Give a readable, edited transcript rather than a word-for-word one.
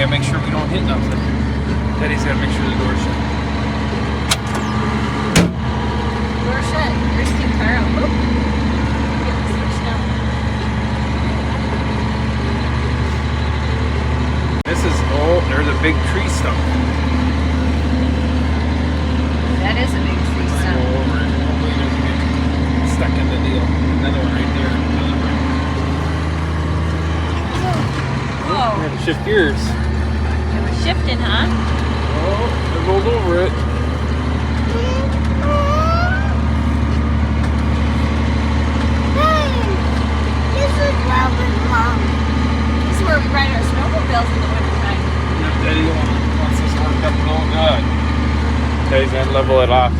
gotta make sure we don't hit nothing. Daddy's gotta make sure the door's shut. Door shut. There's King Taro. Oop. Get the switch now. This is, oh, there's a big tree stump. That is a big tree Go stump. over it. Hopefully it doesn't get stuck in the deal. Another one right there. Another one. Whoa. We're gonna shift gears. It was shifting, huh? Oh, it rolled over it. This is where we ride our snowmobiles in the wintertime. Daddy wants this worked up real good. Daddy's gonna level it off.